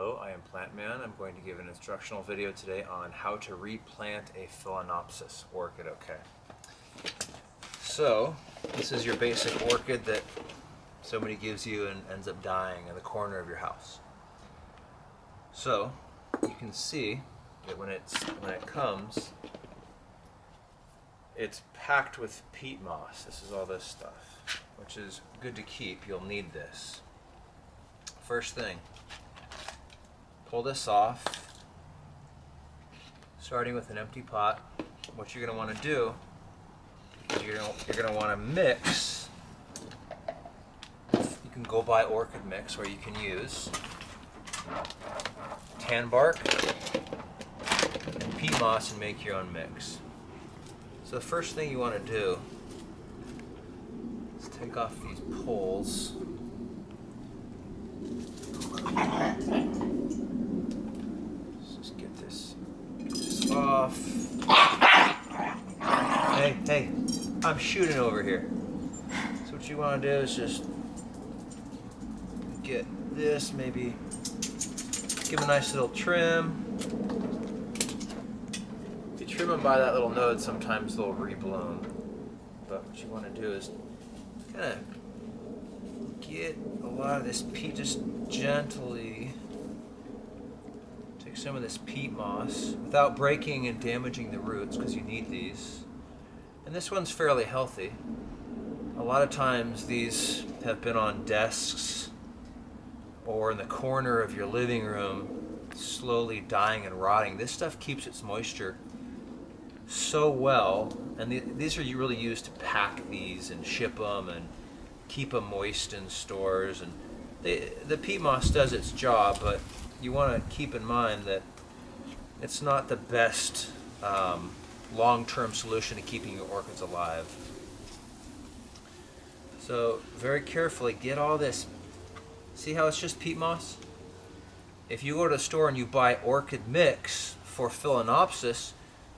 Hello, I am Plant Man. I'm going to give an instructional video today on how to replant a Phalaenopsis orchid. Okay. So, this is your basic orchid that somebody gives you and ends up dying in the corner of your house. So, you can see that when it comes, it's packed with peat moss. This is all this stuff, which is good to keep. You'll need this. First thing, pull this off, starting with an empty pot. What you're going to want to do is you're going to want to mix. You can go buy orchid mix, where you can use tan bark and peat moss and make your own mix. So the first thing you want to do is take off these poles. Let's just get this off. Hey, I'm shooting over here. So what you want to do is just get this, maybe give a nice little trim. If you trim them by that little node, sometimes they'll rebloom. But what you want to do is kind of get a lot of this peat, just gently take some of this peat moss without breaking and damaging the roots, because you need these. And this one's fairly healthy. A lot of times these have been on desks or in the corner of your living room, slowly dying and rotting. This stuff keeps its moisture so well, and these are really used to pack these and ship them and keep them moist in stores. And the peat moss does its job, but you want to keep in mind that it's not the best long-term solution to keeping your orchids alive. So very carefully get all this. See how it's just peat moss? If you go to the store and you buy orchid mix for Phalaenopsis,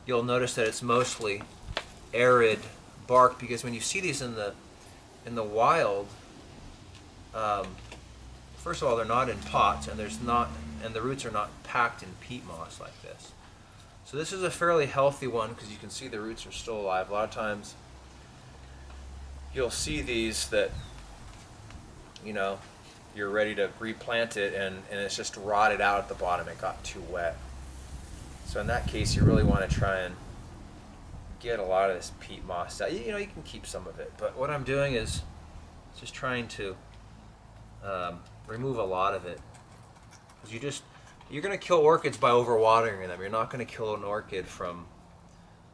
you'll notice that it's mostly arid bark, because when you see these in the wild, first of all, they're not in pots, and the roots are not packed in peat moss like this. So this is a fairly healthy one, because you can see the roots are still alive. A lot of times you'll see these that, you know, you're ready to replant it and it's just rotted out at the bottom. It got too wet. So in that case, you really want to try and get a lot of this peat moss out. You know, you can keep some of it, but what I'm doing is just trying to remove a lot of it. Because you're going to kill orchids by overwatering them. You're not going to kill an orchid from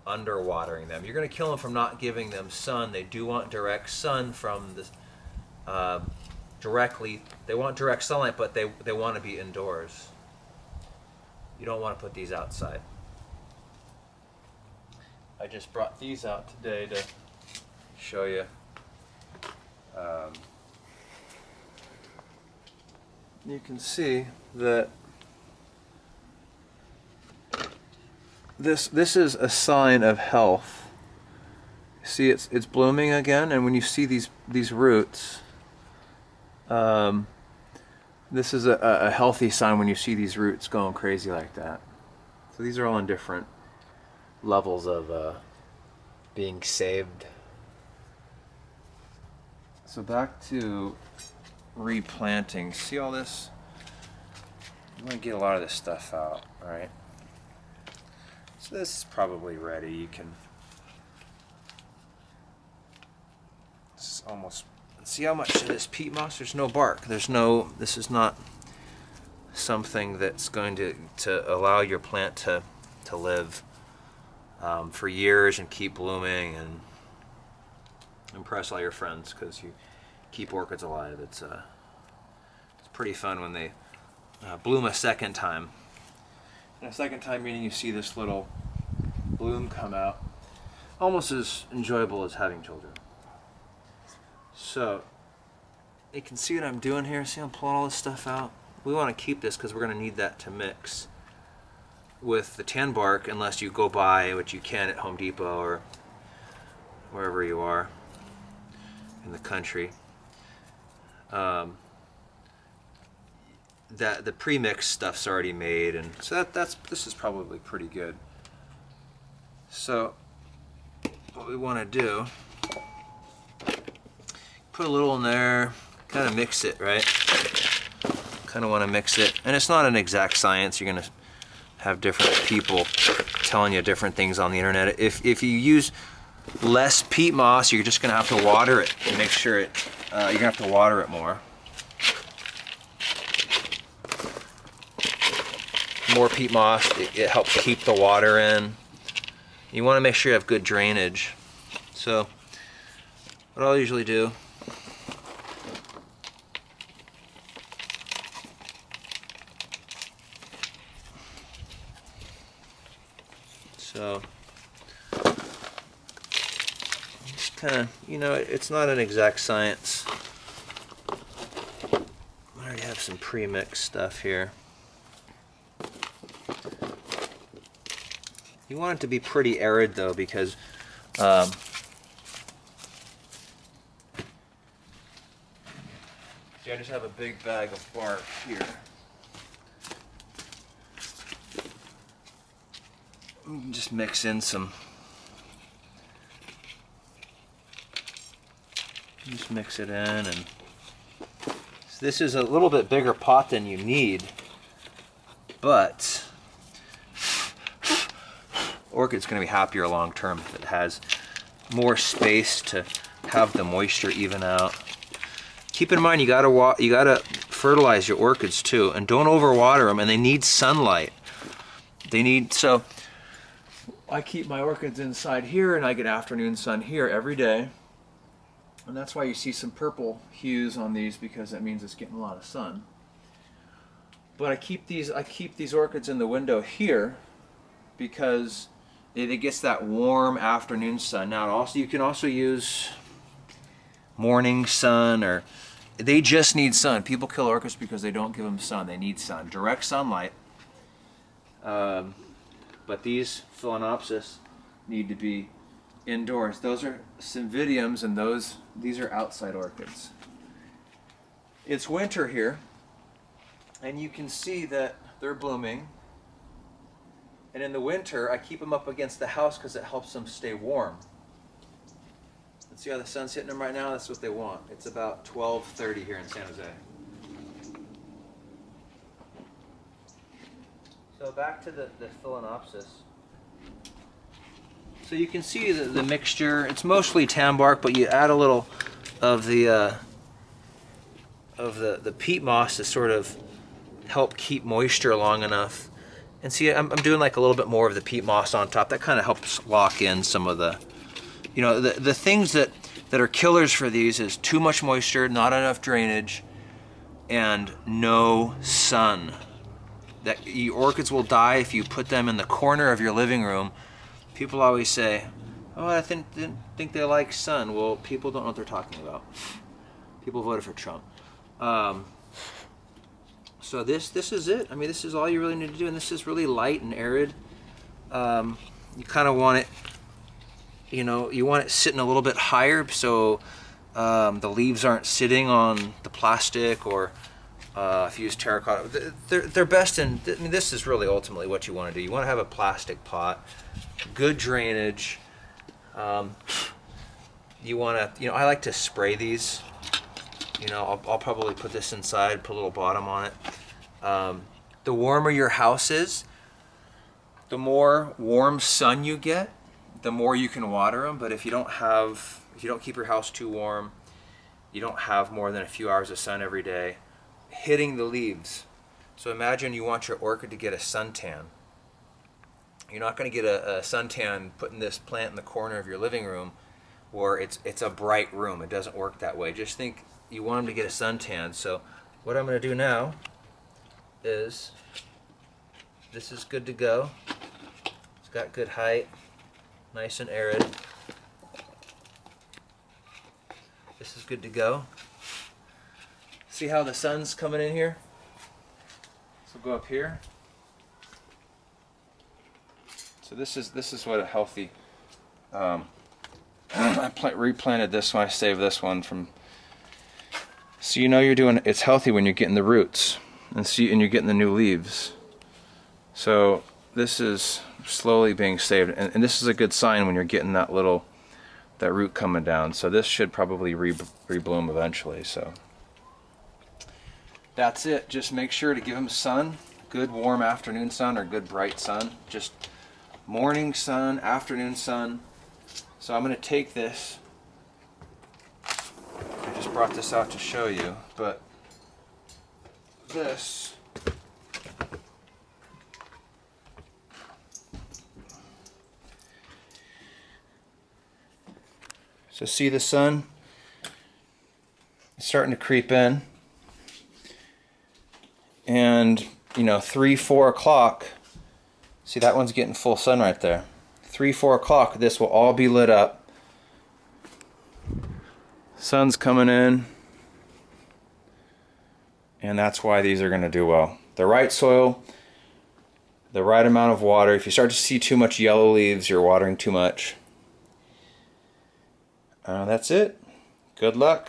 underwatering them. You're going to kill them from not giving them sun. They do want direct sun from the they want direct sunlight, but they want to be indoors. You don't want to put these outside. I just brought these out today to show you. You can see that this is a sign of health. See, it's blooming again, and when you see these roots, this is a healthy sign when you see these roots going crazy like that. So these are all in different levels of being saved. So back to replanting. See all this? You want to get a lot of this stuff out, right? So this is probably ready. You can. This is almost. See how much of this peat moss? There's no bark. This is not something that's going to allow your plant to live for years and keep blooming and impress all your friends, because you keep orchids alive. It's pretty fun when they bloom a second time. And a second time meaning you see this little bloom come out. Almost as enjoyable as having children. So, you can see what I'm doing here. See, I'm pulling all this stuff out. We want to keep this because we're going to need that to mix with the tan bark, unless you go buy, which you can at Home Depot or wherever you are in the country. that the pre-mix stuff's already made, and so this is probably pretty good. So what we want to do, put a little in there, kind of mix it, right? Kind of want to mix it, and it's not an exact science. You're gonna have different people telling you different things on the internet. If you use less peat moss, you're just gonna have to water it and make sure it. You're gonna have to water it more. More peat moss, it helps keep the water in. You want to make sure you have good drainage. So what I'll usually do, so just kind of, you know, it's not an exact science. I already have some pre-mixed stuff here. You want it to be pretty arid though, because see, I just have a big bag of bark here. You can just mix in some. Just mix it in, and so this is a little bit bigger pot than you need, but orchid's going to be happier long term if it has more space to have the moisture even out. Keep in mind you gotta fertilize your orchids too, and don't overwater them. And they need sunlight. So I keep my orchids inside here, and I get afternoon sun here every day, and that's why you see some purple hues on these, because that means it's getting a lot of sun. But I keep these orchids in the window here because it gets that warm afternoon sun. Now you can also use morning sun, or they just need sun. People kill orchids because they don't give them sun. They need sun, direct sunlight. But these Phalaenopsis need to be indoors. Those are Cymbidiums, and these are outside orchids. It's winter here, and you can see that they're blooming. And in the winter, I keep them up against the house because it helps them stay warm. And see how the sun's hitting them right now? That's what they want. It's about 12:30 here in San Jose. So back to the Phalaenopsis. So you can see the mixture. It's mostly tan bark, but you add a little of the peat moss to sort of help keep moisture long enough. And see, I'm doing like a little bit more of the peat moss on top. That kind of helps lock in some of the, you know, the things that are killers for these is too much moisture, not enough drainage, and no sun. That your orchids will die if you put them in the corner of your living room. People always say, "Oh, I didn't think they like sun." Well, people don't know what they're talking about. People voted for Trump. So this is it. I mean, this is all you really need to do, and this is really light and arid. You kind of want it, you know, you want it sitting a little bit higher, so the leaves aren't sitting on the plastic, or if you use terracotta. They're best in, I mean, this is really ultimately what you want to do. You want to have a plastic pot, good drainage. You want to, you know, I like to spray these. You know, I'll probably put this inside, put a little bottom on it. The warmer your house is, the more warm sun you get, the more you can water them. But if you don't keep your house too warm, you don't have more than a few hours of sun every day, hitting the leaves. So imagine you want your orchid to get a suntan. You're not going to get a suntan putting this plant in the corner of your living room where it's a bright room. It doesn't work that way. Just think you want them to get a suntan. So what I'm going to do now is, this is good to go. It's got good height, nice and arid. This is good to go. See how the sun's coming in here? So go up here. So this is what a healthy. I replanted this one. I saved this one from. So you know you're doing. It's healthy when you're getting the roots. and you're getting the new leaves. So this is slowly being saved, and this is a good sign when you're getting that root coming down. So this should probably rebloom eventually. So that's it. Just make sure to give them sun, good warm afternoon sun or good bright sun. Just morning sun, afternoon sun. So I'm going to take this. I just brought this out to show you, but this so see the sun? It's starting to creep in. And, you know, 3, 4 o'clock, see that one's getting full sun right there. 3, 4 o'clock, this will all be lit up. Sun's coming in. And that's why these are going to do well. The right soil, the right amount of water. If you start to see too much yellow leaves, you're watering too much. That's it. Good luck.